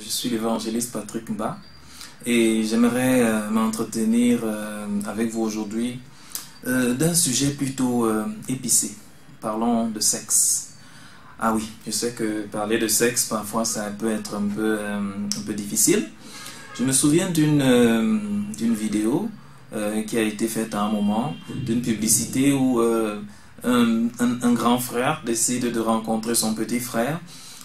je suis l'évangéliste Patrick Mba et j'aimerais m'entretenir avec vous aujourd'hui d'un sujet plutôt épicé. Parlons de sexe. Ah oui, je sais que parler de sexe, parfois, ça peut être un peu difficile. Je me souviens d'une vidéo qui a été faite à un moment, d'une publicité où un grand frère décide de rencontrer son petit frère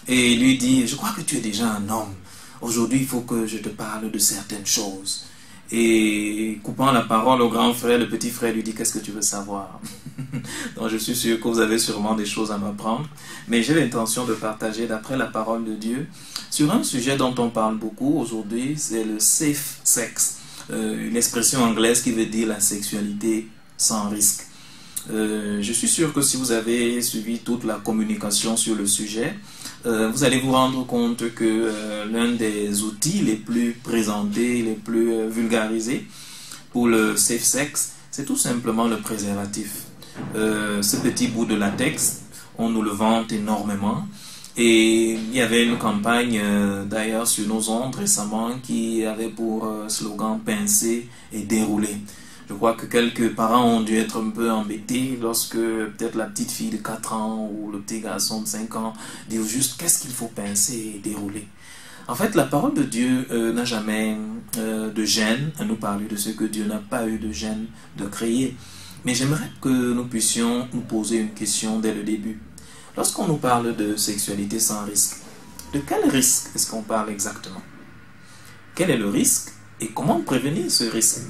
et lui dit « Je crois que tu es déjà un homme. Aujourd'hui, il faut que je te parle de certaines choses. » Et coupant la parole au grand frère, le petit frère lui dit « Qu'est-ce que tu veux savoir ?» Donc je suis sûr que vous avez sûrement des choses à m'apprendre, mais j'ai l'intention de partager d'après la parole de Dieu sur un sujet dont on parle beaucoup aujourd'hui, c'est le safe sex, une expression anglaise qui veut dire la sexualité sans risque. Je suis sûr que si vous avez suivi toute la communication sur le sujet, vous allez vous rendre compte que l'un des outils les plus présentés, les plus vulgarisés pour le safe sex, c'est tout simplement le préservatif. Ce petit bout de latex, on nous le vante énormément. Et il y avait une campagne d'ailleurs sur nos ondes récemment qui avait pour slogan « Pincer et dérouler ». Je crois que quelques parents ont dû être un peu embêtés lorsque peut-être la petite fille de 4 ans ou le petit garçon de 5 ans disent juste qu'est-ce qu'il faut pincer et dérouler. En fait, la parole de Dieu n'a jamais de gêne à nous parler de ce que Dieu n'a pas eu de gêne de créer. Mais j'aimerais que nous puissions nous poser une question dès le début. Lorsqu'on nous parle de sexualité sans risque, de quel risque est-ce qu'on parle exactement? Quel est le risque et comment prévenir ce risque?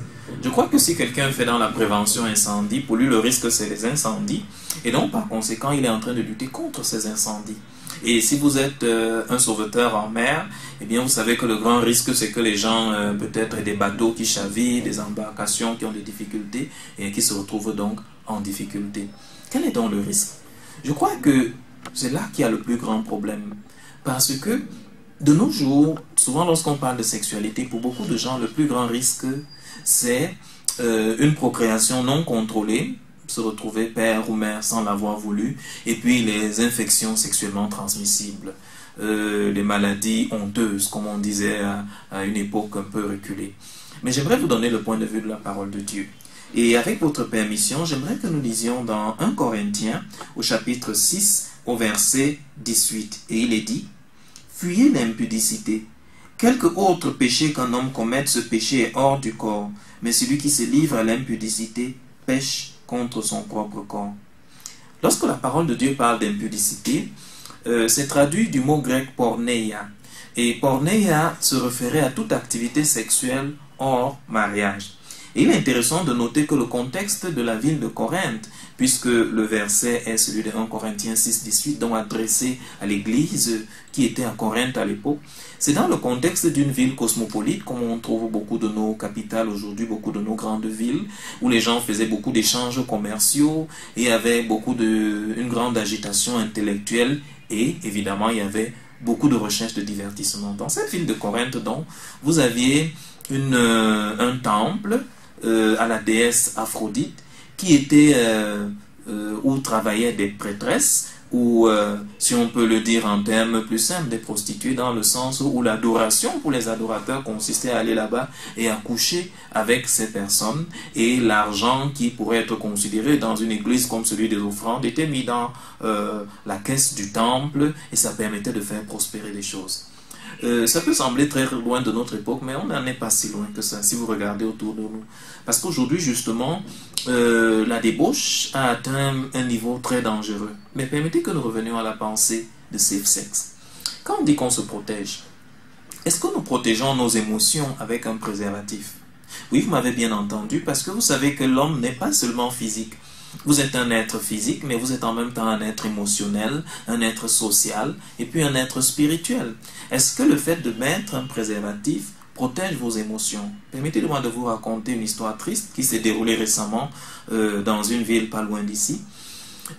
Je crois que si quelqu'un fait dans la prévention incendie, pour lui le risque c'est les incendies, et donc par conséquent il est en train de lutter contre ces incendies. Et si vous êtes un sauveteur en mer, eh bien vous savez que le grand risque c'est que les gens peut-être aient des bateaux qui chavirent, des embarcations qui ont des difficultés et qui se retrouvent donc en difficulté. Quel est donc le risque? Je crois que c'est là qu'il y a le plus grand problème, parce que de nos jours, souvent lorsqu'on parle de sexualité, pour beaucoup de gens, le plus grand risque, c'est une procréation non contrôlée, se retrouver père ou mère sans l'avoir voulu, et puis les infections sexuellement transmissibles, les maladies honteuses, comme on disait à une époque un peu reculée. Mais j'aimerais vous donner le point de vue de la parole de Dieu. Et avec votre permission, j'aimerais que nous lisions dans 1 Corinthiens, au chapitre 6, au verset 18. Et il est dit: fuyez l'impudicité. Quelque autre péché qu'un homme commette, ce péché est hors du corps. Mais celui qui se livre à l'impudicité pêche contre son propre corps. Lorsque la parole de Dieu parle d'impudicité, c'est traduit du mot grec porneia. Et porneia se référait à toute activité sexuelle hors mariage. Et il est intéressant de noter que le contexte de la ville de Corinthe, puisque le verset est celui de 1 Corinthiens 6, 18, donc adressé à l'église qui était à Corinthe à l'époque, c'est dans le contexte d'une ville cosmopolite, comme on trouve beaucoup de nos capitales aujourd'hui, beaucoup de nos grandes villes, où les gens faisaient beaucoup d'échanges commerciaux et avaient une grande agitation intellectuelle et évidemment il y avait beaucoup de recherches de divertissement. Dans cette ville de Corinthe, donc, vous aviez un temple à la déesse Aphrodite qui était où travaillaient des prêtresses ou si on peut le dire en termes plus simples, des prostituées, dans le sens où l'adoration pour les adorateurs consistait à aller là-bas et à coucher avec ces personnes, et l'argent qui pourrait être considéré dans une église comme celui des offrandes était mis dans la caisse du temple et ça permettait de faire prospérer les choses. Ça peut sembler très loin de notre époque, mais on n'en est pas si loin que ça, si vous regardez autour de nous. Parce qu'aujourd'hui, justement, la débauche a atteint un niveau très dangereux. Mais permettez que nous revenions à la pensée de safe sex. Quand on dit qu'on se protège, est-ce que nous protégeons nos émotions avec un préservatif? Oui, vous m'avez bien entendu, parce que vous savez que l'homme n'est pas seulement physique. Vous êtes un être physique, mais vous êtes en même temps un être émotionnel, un être social, et puis un être spirituel. Est-ce que le fait de mettre un préservatif protège vos émotions? Permettez-moi de vous raconter une histoire triste qui s'est déroulée récemment dans une ville pas loin d'ici.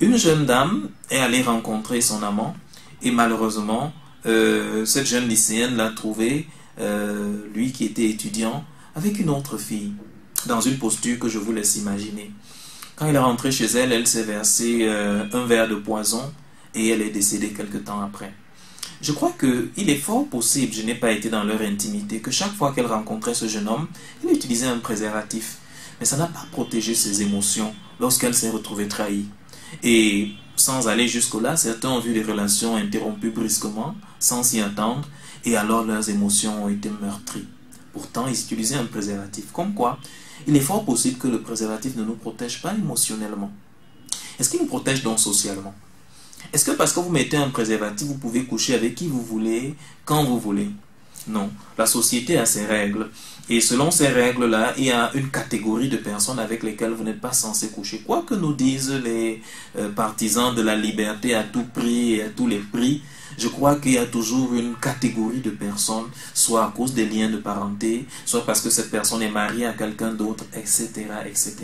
Une jeune dame est allée rencontrer son amant, et malheureusement, cette jeune lycéenne l'a trouvé, lui qui était étudiant, avec une autre fille, dans une posture que je vous laisse imaginer. Quand il est rentré chez elle, elle s'est versé un verre de poison et elle est décédée quelque temps après. Je crois qu'il est fort possible, je n'ai pas été dans leur intimité, que chaque fois qu'elle rencontrait ce jeune homme, elle utilisait un préservatif. Mais ça n'a pas protégé ses émotions lorsqu'elle s'est retrouvée trahie. Et sans aller jusque-là, certains ont vu les relations interrompues brusquement, sans s'y attendre, et alors leurs émotions ont été meurtries. Pourtant, ils utilisaient un préservatif. Comme quoi, il est fort possible que le préservatif ne nous protège pas émotionnellement. Est-ce qu'il nous protège donc socialement? Est-ce que parce que vous mettez un préservatif, vous pouvez coucher avec qui vous voulez, quand vous voulez? Non. La société a ses règles. Et selon ces règles-là, il y a une catégorie de personnes avec lesquelles vous n'êtes pas censé coucher. Quoi que nous disent les partisans de la liberté à tout prix et à tous les prix, je crois qu'il y a toujours une catégorie de personnes, soit à cause des liens de parenté, soit parce que cette personne est mariée à quelqu'un d'autre, etc., etc.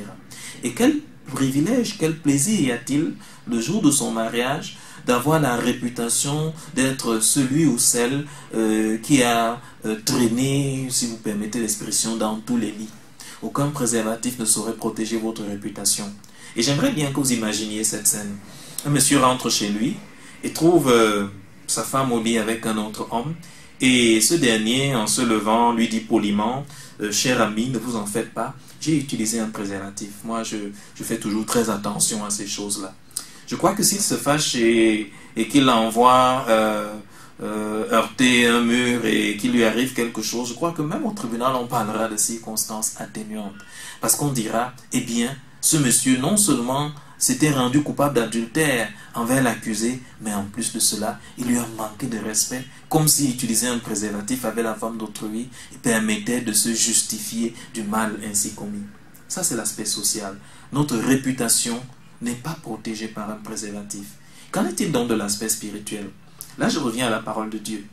Et quel privilège, quel plaisir y a-t-il le jour de son mariage d'avoir la réputation d'être celui ou celle qui a traîné, si vous permettez l'expression, dans tous les lits. Aucun préservatif ne saurait protéger votre réputation. Et j'aimerais bien que vous imaginiez cette scène. Un monsieur rentre chez lui et trouve sa femme au lit avec un autre homme. Et ce dernier, en se levant, lui dit poliment, cher ami, ne vous en faites pas, j'ai utilisé un préservatif. Moi, je fais toujours très attention à ces choses-là. Je crois que s'il se fâche et qu'il envoie heurter un mur et qu'il lui arrive quelque chose, je crois que même au tribunal, on parlera de circonstances atténuantes. Parce qu'on dira, eh bien, ce monsieur, non seulement s'était rendu coupable d'adultère envers l'accusé, mais en plus de cela, il lui a manqué de respect, comme s'il utilisait un préservatif avec la femme d'autrui et permettait de se justifier du mal ainsi commis. Ça, c'est l'aspect social. Notre réputation n'est pas protégée par un préservatif. Qu'en est-il donc de l'aspect spirituel? Là, je reviens à la parole de Dieu.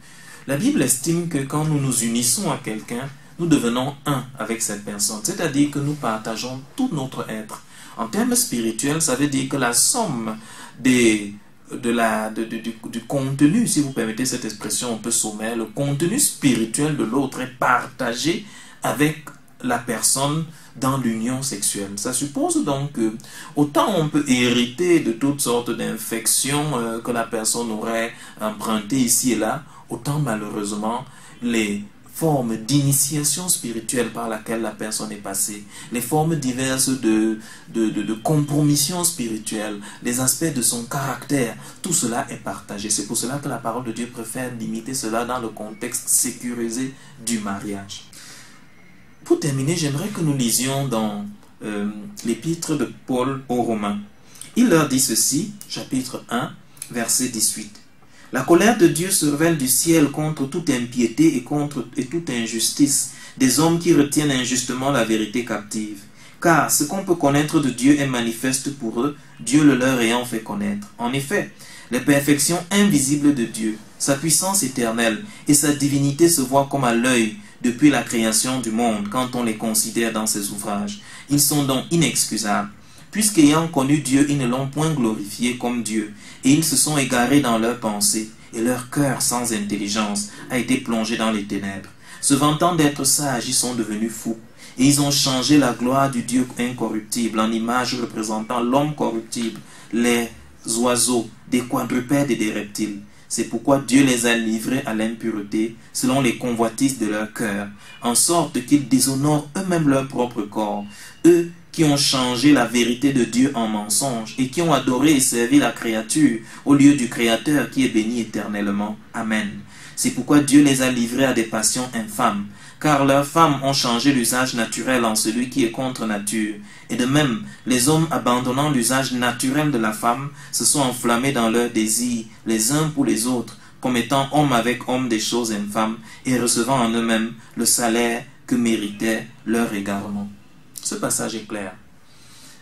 La Bible estime que quand nous nous unissons à quelqu'un, nous devenons un avec cette personne. C'est-à-dire que nous partageons tout notre être. En termes spirituels, ça veut dire que la somme du contenu, si vous permettez cette expression un peu sommaire, le contenu spirituel de l'autre est partagé avec la personne dans l'union sexuelle. Ça suppose donc que autant on peut hériter de toutes sortes d'infections que la personne aurait empruntées ici et là, autant malheureusement les formes d'initiation spirituelle par laquelle la personne est passée, les formes diverses de compromission spirituelle, les aspects de son caractère, tout cela est partagé. C'est pour cela que la parole de Dieu préfère limiter cela dans le contexte sécurisé du mariage. Pour terminer, j'aimerais que nous lisions dans l'épître de Paul aux Romains. Il leur dit ceci, chapitre 1, verset 18. La colère de Dieu se révèle du ciel contre toute impiété et toute injustice des hommes qui retiennent injustement la vérité captive. Car ce qu'on peut connaître de Dieu est manifeste pour eux, Dieu le leur ayant fait connaître. En effet, les perfections invisibles de Dieu, sa puissance éternelle et sa divinité se voient comme à l'œil depuis la création du monde quand on les considère dans ses ouvrages. Ils sont donc inexcusables. Puisqu'ayant connu Dieu, ils ne l'ont point glorifié comme Dieu, et ils se sont égarés dans leurs pensées, et leur cœur sans intelligence a été plongé dans les ténèbres. Se vantant d'être sages, ils sont devenus fous, et ils ont changé la gloire du Dieu incorruptible en image représentant l'homme corruptible, les oiseaux, des quadrupèdes et des reptiles. C'est pourquoi Dieu les a livrés à l'impureté, selon les convoitises de leur cœur, en sorte qu'ils déshonorent eux-mêmes leur propre corps, eux qui ont changé la vérité de Dieu en mensonge et qui ont adoré et servi la créature au lieu du Créateur qui est béni éternellement. Amen. C'est pourquoi Dieu les a livrés à des passions infâmes, car leurs femmes ont changé l'usage naturel en celui qui est contre nature. Et de même, les hommes abandonnant l'usage naturel de la femme se sont enflammés dans leurs désirs, les uns pour les autres, commettant homme avec homme des choses infâmes et recevant en eux-mêmes le salaire que méritait leur égarement. Ce passage est clair.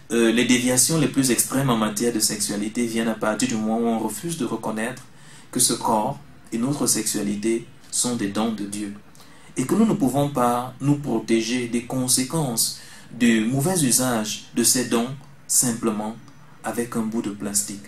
Les déviations les plus extrêmes en matière de sexualité viennent à partir du moment où on refuse de reconnaître que ce corps et notre sexualité sont des dons de Dieu. Et que nous ne pouvons pas nous protéger des conséquences du mauvais usage de ces dons simplement avec un bout de plastique.